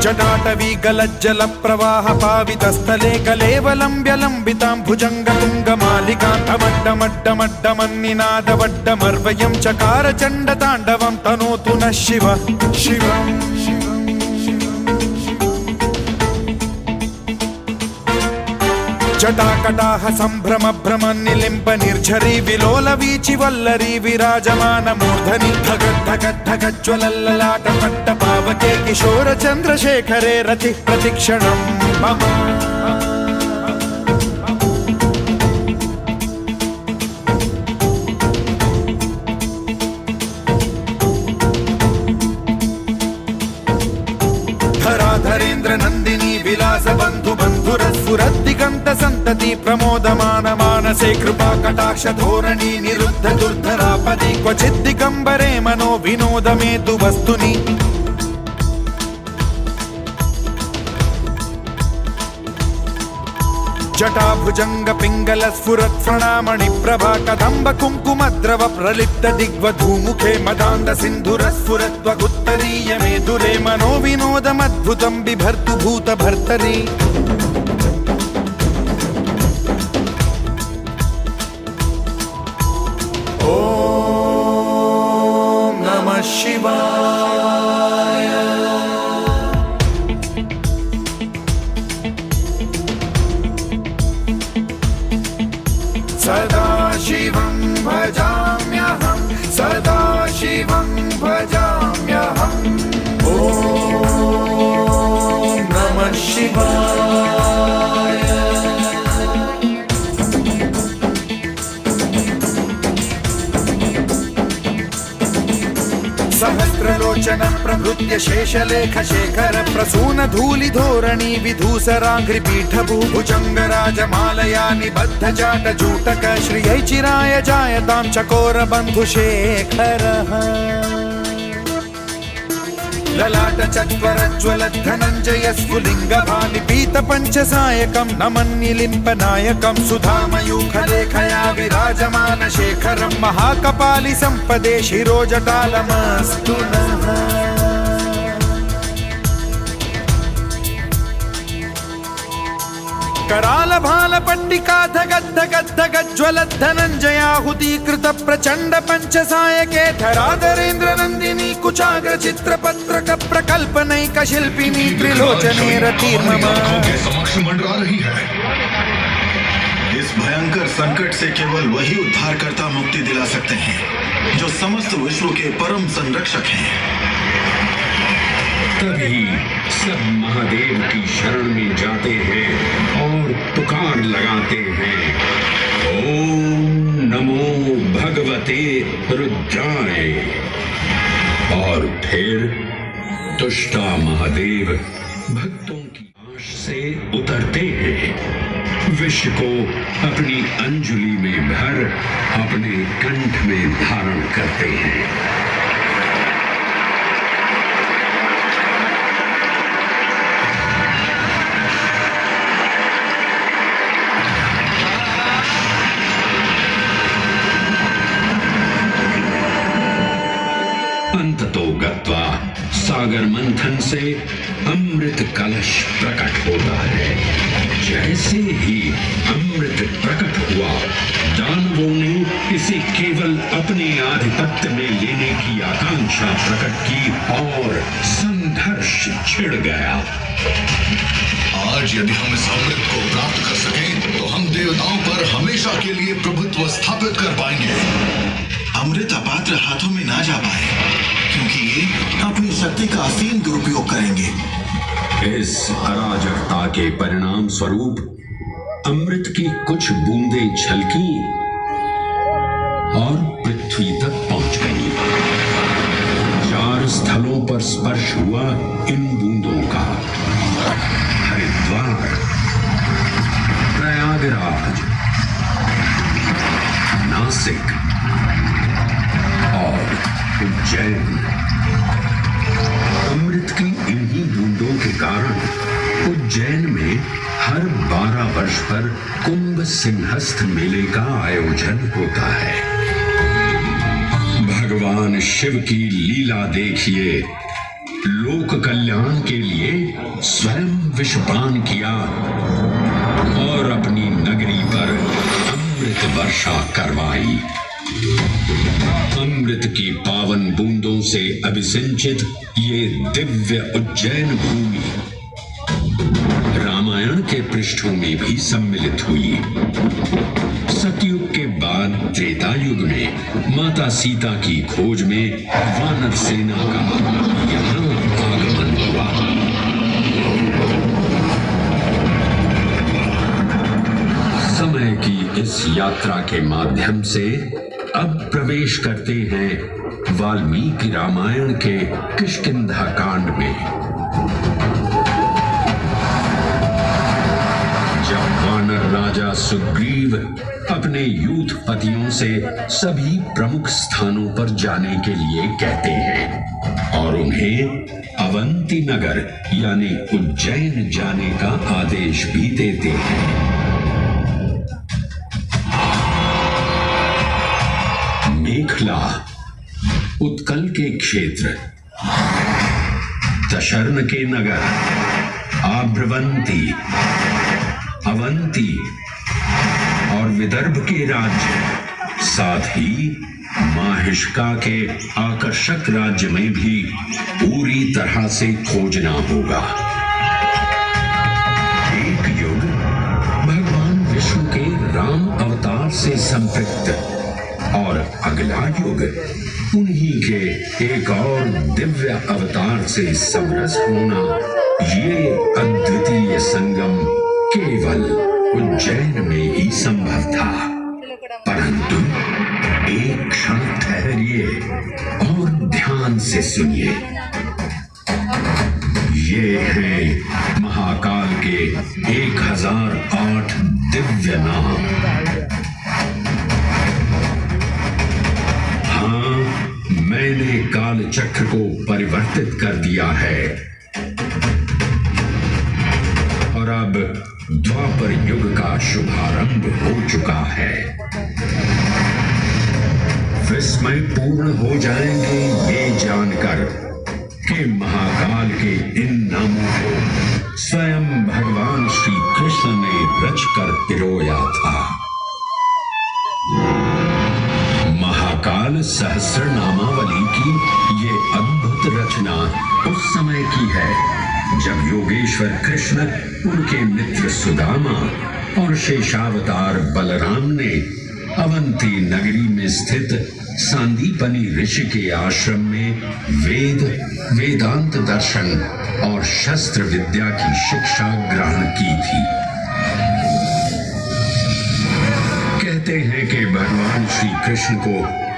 जटाटवी गलज्जल प्रवाह पावितस्थले कलेवलम्ब्यलम्बितां भुजङ्गतुङ्गमालिकान्तमड्डमड्डमड्डमन्निनादवड्डमर्वयं चकार चण्डताण्डवं तनोतु नः शिवः शिवम् जटाकटाह सम्भ्रम भ्रम निलिम्ब निर्झरी विलोल वीचि वल्लरी विराजमान मूर्धनि धगद् धगद् धगज्ज्वलल्ललाट पट्ट पावके किशोर चन्द्रशेखरे रति प्रतिक्षणं मम धराधरेन्द्र नन्दिनी विलास बन्धु बन्धुरस्फुरद्दिगन्त सन्तति प्रमोदमान मानसे कृपा कटाक्ष धोरणी निरुद्ध दुर्धरापदि क्वचिद् दिगम्बरे मनो विनोदमेतु वस्तुनि जटाभुजंग पिंगल स्फुरत् प्रणामणि प्रभा कदम्ब कुङ्कुमद्रव प्रलिप्त दिग्वधूमुखे मदान्ध सिन्धुर स्फुरत्वगुत्तरीय मेदुरे मनो विनोदमद्भुतं बिभर्तु भूत भर्तरि ॐ नमः शिवाय सदा शिवं भजाम्यहं सदा शिवं भजाम्यहम् ॐ नमः शिवाय सहस्रलोचन प्रभृत्य शेषलेख शेखर प्रसून धूलि धोरणी विधूसराघ्रि पीठ भुजंगराजमालया निबद्ध जाट जूटक श्रियै चिराय जायतां चकोर बंधु शेखरः ललाट चत्वरज्वल धनञ्जय स्फुलिंग भानि पीत पंचसायकं नमन्निलिम्प नायकं सुधामयूखलेखया विराजमान शेखरं महाकपालि संपदे शिरोजटालमस्तु नः कराल भाल पट्टिका धगद् धगद् धगज्ज्वलद् धनञ्जयाहुतीकृत प्रचण्ड पंचसायके धराधरेन्द्र नन्दिनी कुचाग्र चित्रपत्रक प्रकल्पनैक शिल्पिनी त्रिलोचने रतिर्मम समक्ष मंडरा रही है। इस भयंकर संकट से केवल वही उद्धारकर्ता मुक्ति दिला सकते हैं जो समस्त विश्व के परम संरक्षक हैं। तभी सब महादेव की शरण में जाते हैं और पुकार लगाते हैं, ओम नमो भगवते रुद्राय। और फिर दुष्टा महादेव भक्तों की आश से उतरते हैं, विष को अपनी अंजुलि में भर अपने कंठ में धारण करते हैं। अंततो गत्वा सागर मंथन से अमृत कलश प्रकट होता है। जैसे ही अमृत प्रकट हुआ, दानवों ने इसे केवल अपने आधिपत्य में लेने की आकांक्षा प्रकट की और संघर्ष छिड़ गया। आज यदि हम इस अमृत को प्राप्त कर सकें तो हम देवताओं पर हमेशा के लिए प्रभुत्व स्थापित कर पाएंगे। अमृत अपात्र हाथों में ना जा पाए क्योंकि ये अपनी शक्ति का असीम दुरुपयोग करेंगे। इस अराजकता के परिणाम स्वरूप अमृत की कुछ बूंदें छलकी और पृथ्वी तक पहुंच गई। 4 स्थलों पर स्पर्श हुआ इन बूंदों का, हरिद्वार, प्रयागराज, नासिक और उज्जैन। अमृत की इन्हीं बूंदों के कारण उज्जैन में हर 12 वर्ष पर कुंभ सिंहस्थ मेले का आयोजन होता है। भगवान शिव की लीला देखिए, लोक कल्याण के लिए स्वयं विषपान किया और अपनी नगरी पर अमृत वर्षा करवाई। अमृत की पावन बूंदों से अभिसिंचित ये दिव्य उज्जैन भूमि रामायण के पृष्ठों में भी सम्मिलित हुई। सतयुग के बाद त्रेता युग में माता सीता की खोज में वानर सेना का यहाँ आगमन हुआ। समय की इस यात्रा के माध्यम से अब प्रवेश करते हैं वाल्मीकि रामायण के किष्किंधा कांड में। जब वानर राजा सुग्रीव अपने यूथपतियों से सभी प्रमुख स्थानों पर जाने के लिए कहते हैं और उन्हें अवंती नगर यानी उज्जैन जाने का आदेश भी देते हैं। मेखला उत्कल के क्षेत्र, दशर्न के नगर, आब्रवंती, अवंती और विदर्भ के राज्य, साथ ही माहिष्का के आकर्षक राज्य में भी पूरी तरह से खोजना होगा। एक युग भगवान विष्णु के राम अवतार से संपृक्त और अगला युग उन्हीं के एक और दिव्य अवतार से समरस होना, ये अद्वितीय संगम केवल उज्जैन में ही संभव था। परंतु एक क्षण ठहरिए और ध्यान से सुनिए। ये हैं महाकाल के 1008 दिव्य नाम। हाँ, मैंने काल चक्र को परिवर्तित कर दिया है और अब द्वापर युग का शुभारंभ हो चुका है। विस्मय पूर्ण हो जाएंगे ये जानकर कि महाकाल के इन नामों को स्वयं भगवान श्री कृष्ण ने रचकर पिरोया था। महाकाल सहस्र नामावली की ये अद्भुत रचना उस समय की है जब योगेश्वर कृष्ण, उनके मित्र सुदामा और शेषावतार बलराम ने अवंती नगरी में स्थित सांदीपनी ऋषि के आश्रम में वेदांत दर्शन और शस्त्र विद्या की शिक्षा ग्रहण की थी। कहते हैं कि भगवान श्री कृष्ण को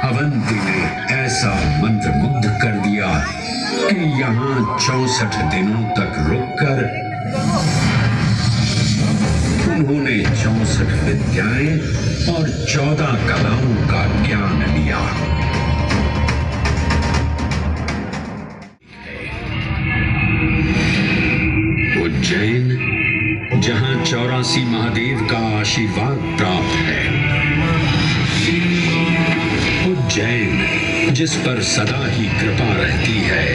अवंती ने ऐसा मंत्रमुग्ध कर दिया कि यहाँ 64 दिनों तक रुककर उन्होंने 64 विद्याएं और 14 कलाओं का ज्ञान लिया। उज्जैन, जहां 84 महादेव का आशीर्वाद प्राप्त है। उज्जैन, जिस पर सदा ही कृपा रहती है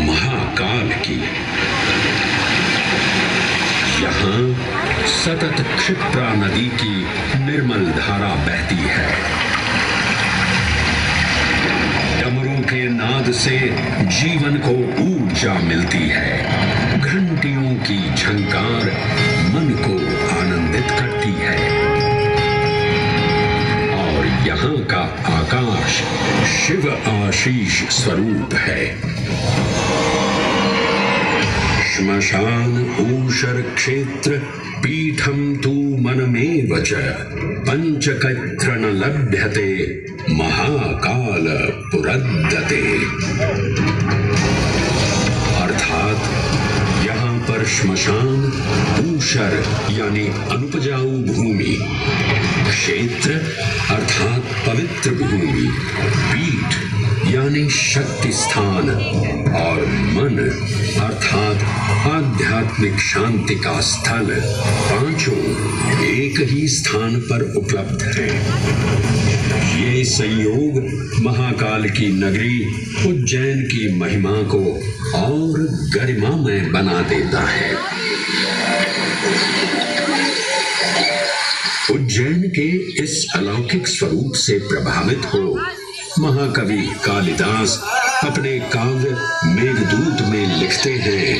महाकाल की। यहाँ सतत क्षिप्रा नदी की निर्मल धारा बहती है। डमरू के नाद से जीवन को ऊर्जा मिलती है। घंटियों की झंकार मन को आनंदित करती है और यहाँ का आकाश शिव आशीष स्वरूप है। श्मशान ऊषर क्षेत्र पीठम तू मनमेव च पंचकत्र न लभ्यते महाकाल पुरद्दते। अर्थात यहाँ पर श्मशान, ऊषर यानी अनुपजाऊ भूमि, क्षेत्र अर्थात पवित्र भूमि, पीठ यानी शक्ति स्थान और मन अर्थात आध्यात्मिक शांति का स्थल, पांचों एक ही स्थान पर उपलब्ध है। ये संयोग महाकाल की नगरी उज्जैन की महिमा को और गरिमामय बना देता है। उज्जैन के इस अलौकिक स्वरूप से प्रभावित हो महाकवि कालिदास अपने काव्य मेघदूत में लिखते हैं,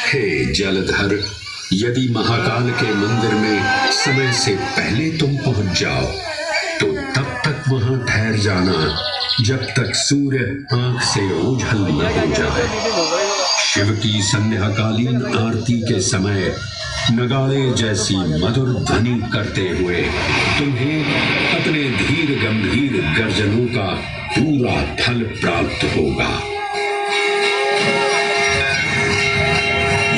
हे जलधर, यदि महाकाल के मंदिर में समय से पहले तुम पहुंच जाओ तो तब तक वहां ठहर जाना जब तक सूर्य आंख से ओझल न हो जाए। शिव की संध्याकालीन आरती के समय नगाड़े जैसी मधुर ध्वनि करते हुए तुम्हें अपने धीर गंभीर गर्जनों का पूरा फल प्राप्त होगा।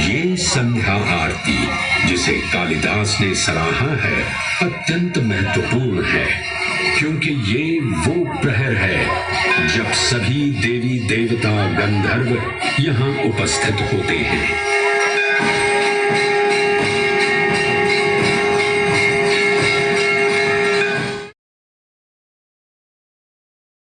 ये संध्या आरती जिसे कालिदास ने सराहा है अत्यंत महत्वपूर्ण है, क्योंकि ये वो प्रहर है जब सभी देवी देवता गंधर्व यहाँ उपस्थित होते हैं।